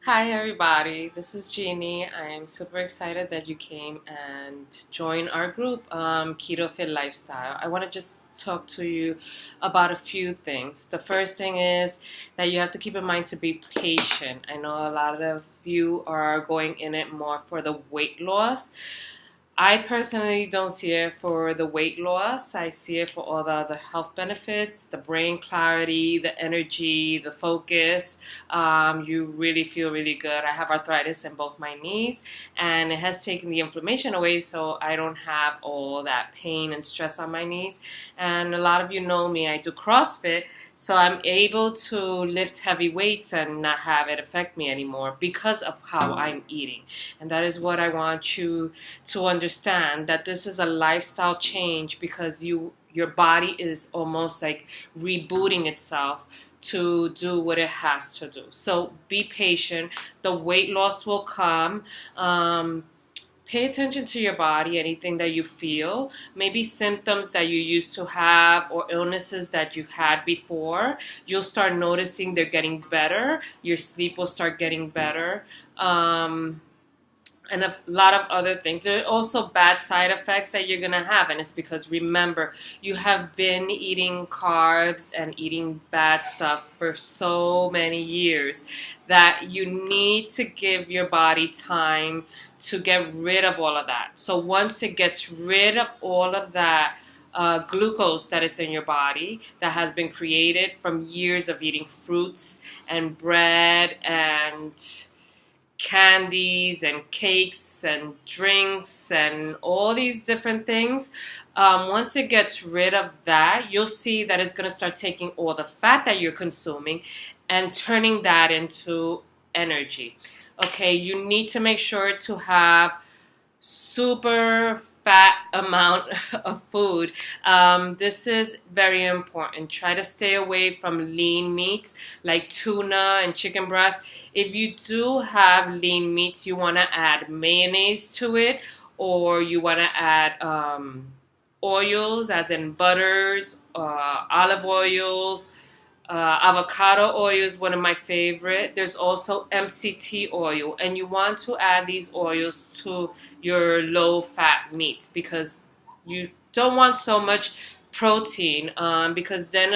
Hi everybody, this is Jeannie. I'm super excited that you came and joined our group, Keto Fit Lifestyle. I want to just talk to you about a few things. The first thing is that you have to keep in mind to be patient. I know a lot of you are going in it more for the weight loss. I personally don't see it for the weight loss. I see it for all the other health benefits, the brain clarity, the energy, the focus. You really feel really good. I have arthritis in both my knees, and it has taken the inflammation away, so I don't have all that pain and stress on my knees. And a lot of you know me, I do CrossFit, so I'm able to lift heavy weights and not have it affect me anymore because of how I'm eating. And that is what I want you to understand, that this is a lifestyle change because your body is almost like rebooting itself to do what it has to do. So be patient. The weight loss will come. Pay attention to your body, anything that you feel, maybe symptoms that you used to have or illnesses that you had before. You'll start noticing they're getting better. Your sleep will start getting better. And a lot of other things. There are also bad side effects that you're going to have, and it's because, remember, you have been eating carbs and eating bad stuff for so many years that you need to give your body time to get rid of all of that. So once it gets rid of all of that glucose that is in your body that has been created from years of eating fruits and bread and candies and cakes and drinks and all these different things, once it gets rid of that, you'll see that it's going to start taking all the fat that you're consuming and turning that into energy. Okay, you need to make sure to have super fat amount of food. This is very important. Try to stay away from lean meats like tuna and chicken breast. If you do have lean meats, you want to add mayonnaise to it, or you want to add oils, as in butters, olive oils. Avocado oil is one of my favorite. There's also MCT oil, and you want to add these oils to your low-fat meats because you don't want so much protein, because then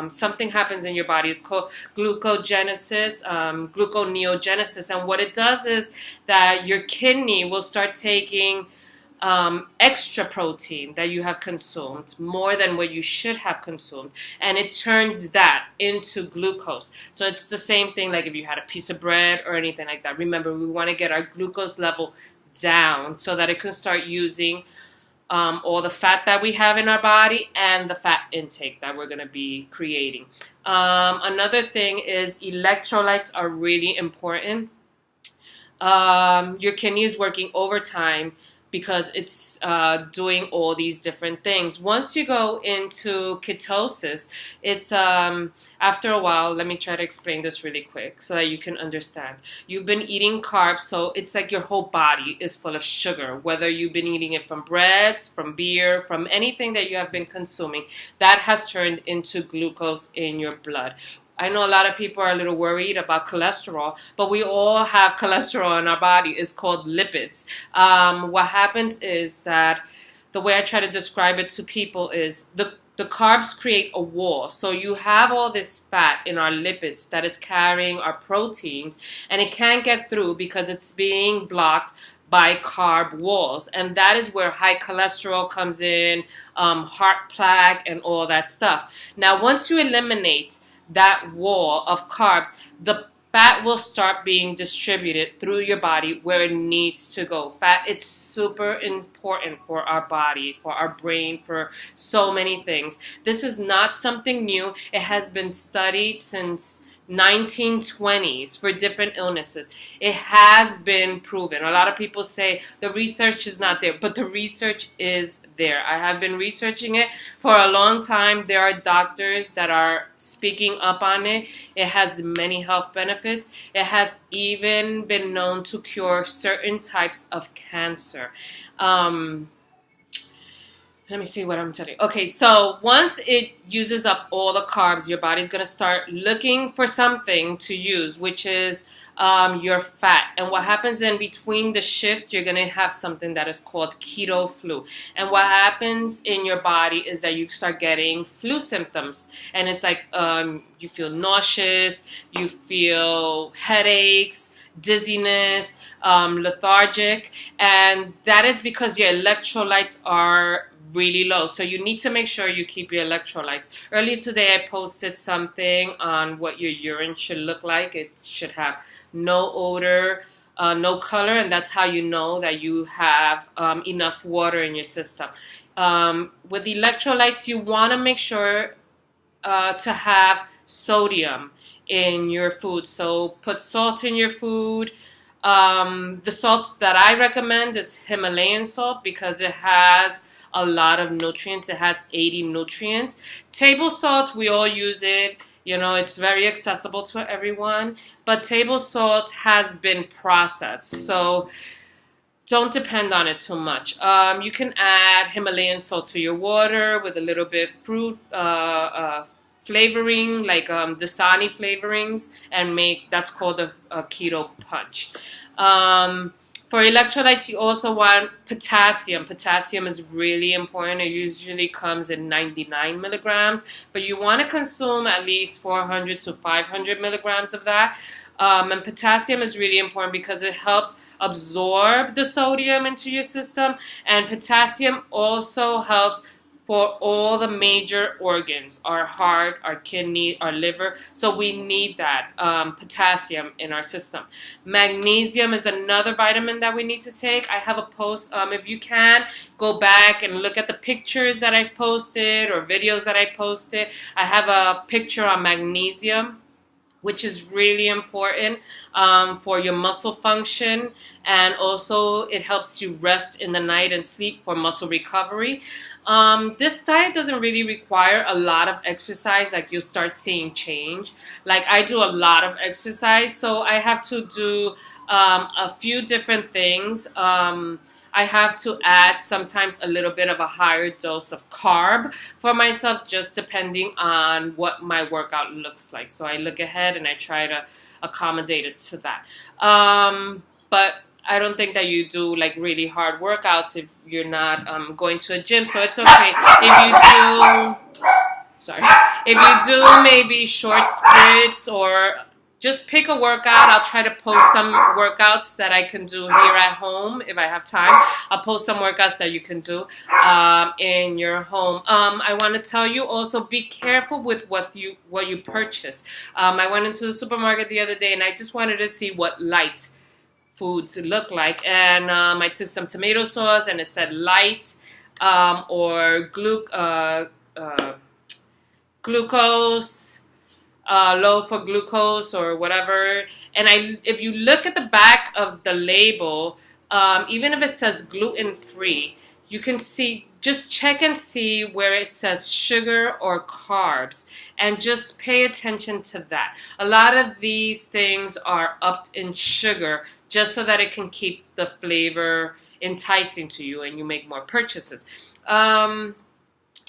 something happens in your body. It's called gluconeogenesis, and what it does is that your kidney will start taking extra protein that you have consumed, more than what you should have consumed, and it turns that into glucose. So it's the same thing like if you had a piece of bread or anything like that. Remember, we want to get our glucose level down so that it can start using all the fat that we have in our body and the fat intake that we're going to be creating. Another thing is electrolytes are really important. Your kidney is working overtime because it's doing all these different things. Once you go into ketosis, it's after a while, let me try to explain this really quick so that you can understand. You've been eating carbs, so it's like your whole body is full of sugar, whether you've been eating it from breads, from beer, from anything that you have been consuming, that has turned into glucose in your blood. I know a lot of people are a little worried about cholesterol, but we all have cholesterol in our body. It's called lipids. What happens is that the way I try to describe it to people is the carbs create a wall. So you have all this fat in our lipids that is carrying our proteins, and it can't get through because it's being blocked by carb walls, and that is where high cholesterol comes in, heart plaque, and all that stuff. Now, once you eliminate that wall of carbs, the fat will start being distributed through your body where it needs to go. Fat is super important for our body, for our brain, for so many things. This is not something new. It has been studied since 1920s for different illnesses. It has been proven. A lot of people say the research is not there, but the research is there. I have been researching it for a long time. There are doctors that are speaking up on it. It has many health benefits. It has even been known to cure certain types of cancer. let me see what I'm telling you. Okay, so once it uses up all the carbs, your body's going to start looking for something to use, which is your fat. And what happens in between the shift, you're going to have something that is called keto flu. And what happens in your body is that you start getting flu symptoms. And it's like you feel nauseous, you feel headaches, dizziness, lethargic, and that is because your electrolytes are really low. So you need to make sure you keep your electrolytes. Earlier today I posted something on what your urine should look like. It should have no odor, no color, and that's how you know that you have enough water in your system. With electrolytes, you want to make sure to have sodium in your food. So put salt in your food. The salt that I recommend is Himalayan salt because it has a lot of nutrients. It has 80 nutrients. Table salt, we all use it. You know, it's very accessible to everyone. But table salt has been processed. So don't depend on it too much. You can add Himalayan salt to your water with a little bit fruit flavoring, like Dasani flavorings, and that's called a keto punch. For electrolytes, you also want potassium. Potassium is really important. It usually comes in 99 milligrams, but you want to consume at least 400 to 500 milligrams of that. And potassium is really important because it helps absorb the sodium into your system, and potassium also helps for all the major organs, our heart, our kidney, our liver. So we need that potassium in our system. Magnesium is another vitamin that we need to take. I have a post. If you can, go back and look at the pictures that I posted or videos that I posted. I have a picture on magnesium, which is really important for your muscle function, and also it helps you rest in the night and sleep for muscle recovery. This diet doesn't really require a lot of exercise, like you'll start seeing change. Like I do a lot of exercise, so I have to do a few different things. I have to add sometimes a little bit of a higher dose of carb for myself, just depending on what my workout looks like. So I look ahead and I try to accommodate it to that. But I don't think that you do like really hard workouts if you're not going to a gym. So it's okay if you do maybe short sprints or just pick a workout. I'll try to post some workouts that I can do here at home if I have time. I'll post some workouts that you can do in your home. I want to tell you also, be careful with what you purchase. I went into the supermarket the other day and I just wanted to see what light foods look like, and I took some tomato sauce and it said light or glucose. Low for glucose or whatever. And if you look at the back of the label, even if it says gluten-free, you can see, just check and see where it says sugar or carbs, and just pay attention to that. A lot of these things are upped in sugar just so that it can keep the flavor enticing to you and you make more purchases.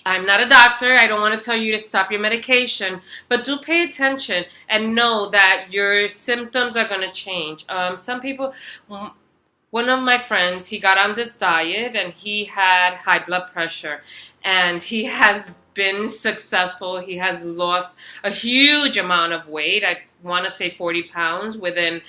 I'm not a doctor. I don't want to tell you to stop your medication, but do pay attention and know that your symptoms are going to change. Some people, one of my friends, he got on this diet and he had high blood pressure, and he has been successful. He has lost a huge amount of weight. I want to say 40 pounds within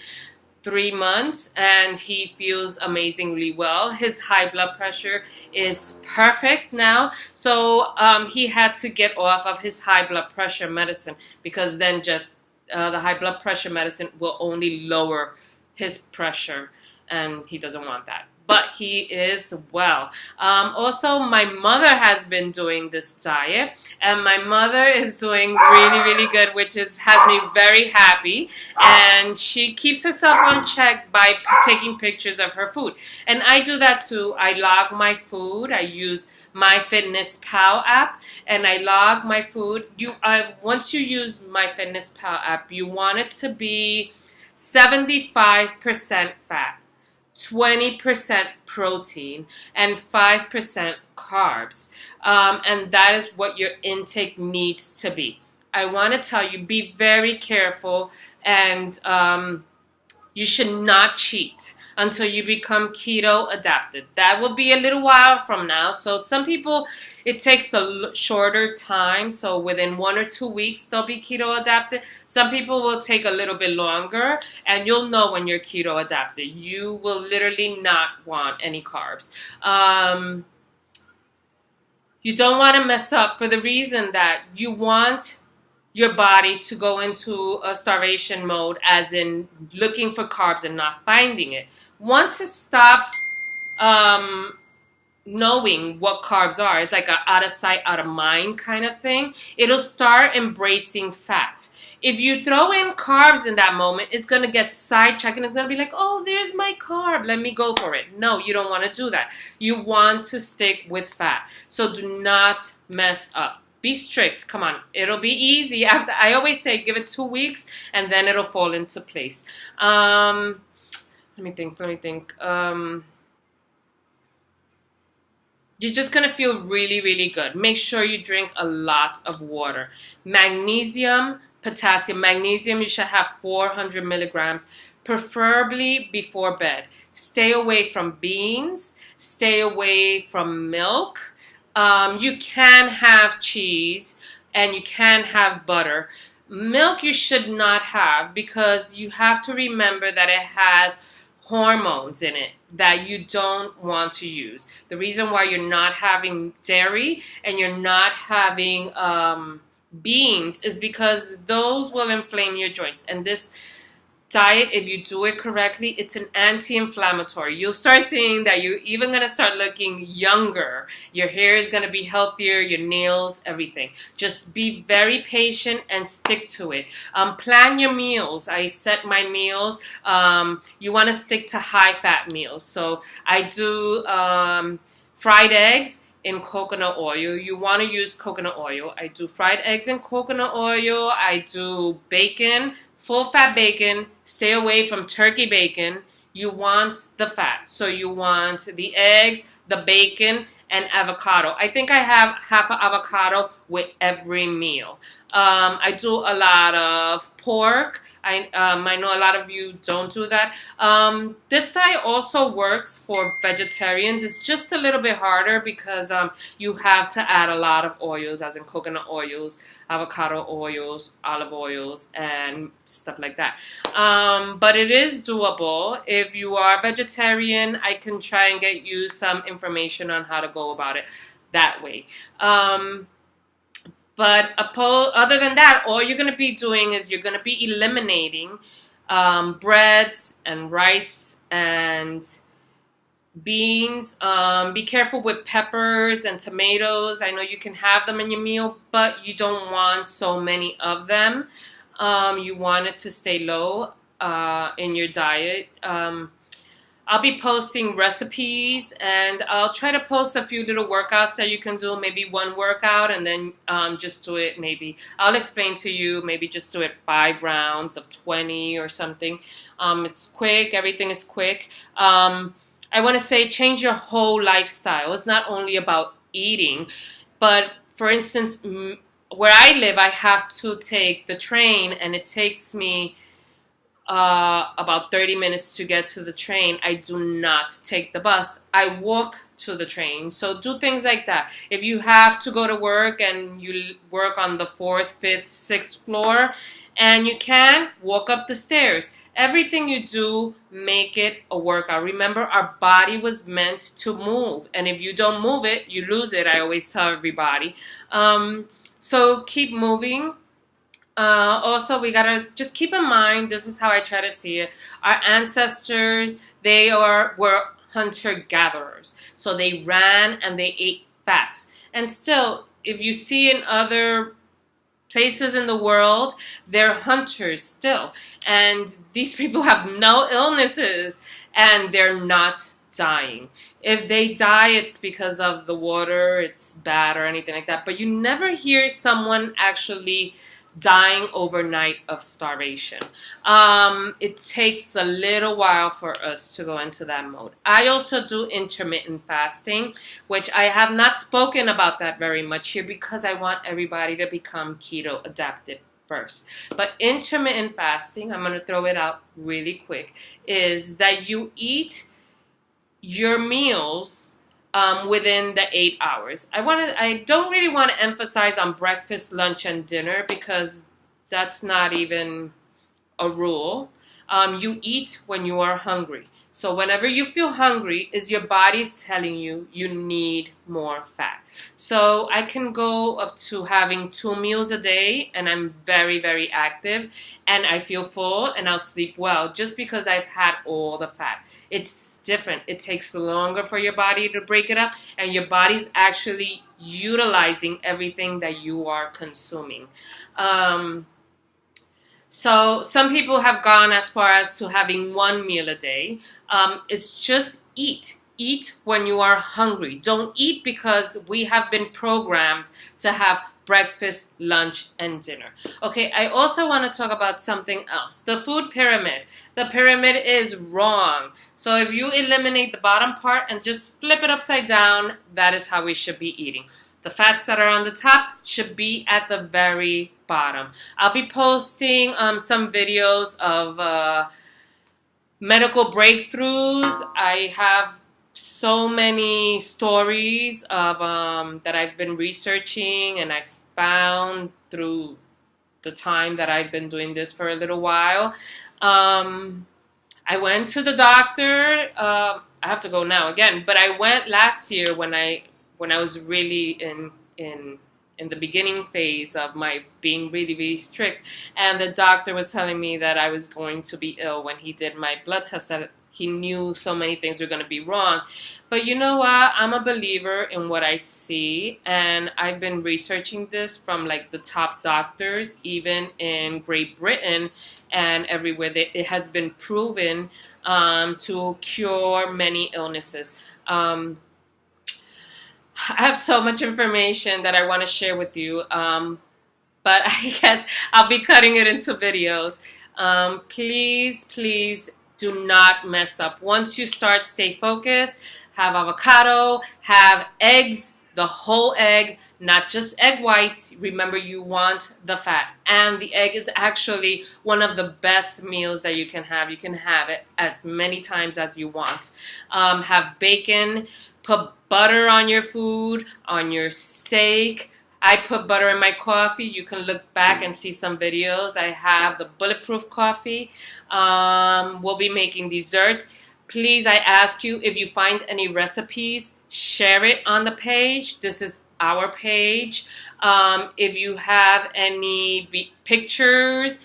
3 months, and he feels amazingly well. His high blood pressure is perfect now, so he had to get off of his high blood pressure medicine, because then just the high blood pressure medicine will only lower his pressure, and he doesn't want that. But he is well. Also, my mother has been doing this diet, and my mother is doing really, really good, which has me very happy. And she keeps herself on check by taking pictures of her food. And I do that too. I log my food. I use MyFitnessPal app, and I log my food. Once you use MyFitnessPal app, you want it to be 75% fat. 20% protein and 5% carbs. And that is what your intake needs to be. I want to tell you, be very careful, and you should not cheat until you become keto adapted. That will be a little while from now. So some people, it takes a shorter time. So within 1 or 2 weeks, they'll be keto adapted. Some people will take a little bit longer, and you'll know when you're keto adapted. You will literally not want any carbs. You don't want to mess up for the reason that you want your body to go into a starvation mode, as in looking for carbs and not finding it. Once it stops knowing what carbs are, it's like a out of sight, out of mind kind of thing, it'll start embracing fat. If you throw in carbs in that moment, it's going to get sidetracked and it's going to be like, oh, there's my carb, let me go for it. No, you don't want to do that. You want to stick with fat. So do not mess up. Be strict. Come on. It'll be easy. After, I always say, give it 2 weeks and then it'll fall into place. Let me think. You're just going to feel really, really good. Make sure you drink a lot of water. Magnesium, potassium. Magnesium, you should have 400 milligrams, preferably before bed. Stay away from beans. Stay away from milk. You can have cheese and you can have butter. Milk you should not have, because you have to remember that it has hormones in it that you don't want to use. The reason why you're not having dairy and you're not having beans is because those will inflame your joints. And this diet, if you do it correctly, it's an anti-inflammatory. You'll start seeing that you're even going to start looking younger. Your hair is going to be healthier, your nails, everything. Just be very patient and stick to it. Plan your meals. I set my meals. You want to stick to high-fat meals. So I do fried eggs in coconut oil. You want to use coconut oil. I do fried eggs in coconut oil. I do bacon, full fat bacon. Stay away from turkey bacon. You want the fat. So you want the eggs, the bacon, and avocado. I think I have half an avocado with every meal. I do a lot of pork. I know a lot of you don't do that. This diet also works for vegetarians. It's just a little bit harder because you have to add a lot of oils, as in coconut oils, avocado oils, olive oils, and stuff like that. But it is doable. If you are vegetarian, I can try and get you some information on how to go about it that way. But other than that, all you're going to be doing is you're going to be eliminating breads and rice and beans. Be careful with peppers and tomatoes. I know you can have them in your meal, but you don't want so many of them. You want it to stay low in your diet. I'll be posting recipes, and I'll try to post a few little workouts that you can do, maybe one workout, and then just do it maybe. I'll explain to you, maybe just do it 5 rounds of 20 or something. It's quick. Everything is quick. I want to say change your whole lifestyle. It's not only about eating, but for instance, where I live, I have to take the train, and it takes me about 30 minutes to get to the train. I do not take the bus. I walk to the train. So do things like that. If you have to go to work and you work on the 4th, 5th, 6th floor, and you can, walk up the stairs. Everything you do, make it a workout. Remember, our body was meant to move. And if you don't move it, you lose it. I always tell everybody. So keep moving. Also, we gotta just keep in mind, this is how I try to see it. Our ancestors, were hunter-gatherers. So they ran and they ate fats. And still, if you see in other places in the world, they're hunters still. And these people have no illnesses and they're not dying. If they die, it's because of the water, it's bad or anything like that. But you never hear someone actually dying overnight of starvation. It takes a little while for us to go into that mode. I also do intermittent fasting, which I have not spoken about that very much here because I want everybody to become keto adapted first. But intermittent fasting, I'm going to throw it out really quick, is that you eat your meals within the 8 hours. I don't really want to emphasize on breakfast, lunch, and dinner because that's not even a rule. You eat when you are hungry. So whenever you feel hungry, is your body's telling you you need more fat. So I can go up to having 2 meals a day, and I'm very, very active, and I feel full, and I'll sleep well just because I've had all the fat. It's different. It takes longer for your body to break it up, and your body's actually utilizing everything that you are consuming. So some people have gone as far as to having 1 meal a day. It's just eat. Eat when you are hungry. Don't eat because we have been programmed to have breakfast, lunch, and dinner. Okay, I also want to talk about something else. The food pyramid. The pyramid is wrong. So if you eliminate the bottom part and just flip it upside down, that is how we should be eating. The fats that are on the top should be at the very bottom. I'll be posting some videos of medical breakthroughs. I have so many stories of that I've been researching and I found through the time that I've been doing this for a little while. I went to the doctor. I have to go now again, but I went last year when I was really in the beginning phase of my being really, really strict, and the doctor was telling me that I was going to be ill when he did my blood test, that he knew so many things were going to be wrong. But you know what? I'm a believer in what I see, and I've been researching this from like the top doctors, even in Great Britain and everywhere. That it has been proven to cure many illnesses. I have so much information that I want to share with you, but I guess I'll be cutting it into videos. Please, please do not mess up. Once you start, stay focused. Have avocado, have eggs, the whole egg, not just egg whites. Remember, you want the fat. And the egg is actually one of the best meals that you can have. You can have it as many times as you want. Have bacon. Put butter on your food, on your steak. I put butter in my coffee. You can look back and see some videos. I have the bulletproof coffee. We'll be making desserts. Please, I ask you, if you find any recipes, share it on the page. This is our page. If you have any pictures,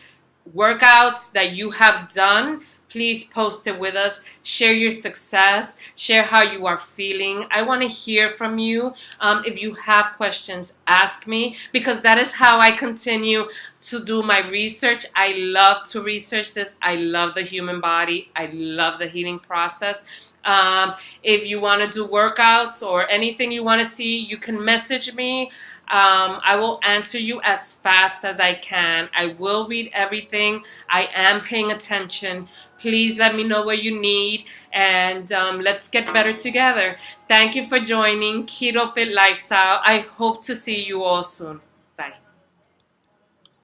workouts that you have done, please post it with us. Share your success. Share how you are feeling. I want to hear from you. If you have questions, ask me, because that is how I continue to do my research. I love to research this. I love the human body. I love the healing process. If you want to do workouts or anything you want to see, you can message me. I will answer you as fast as I can. I will read everything. I am paying attention. Please let me know what you need, and let's get better together. Thank you for joining Keto Fit Lifestyle. I hope to see you all soon.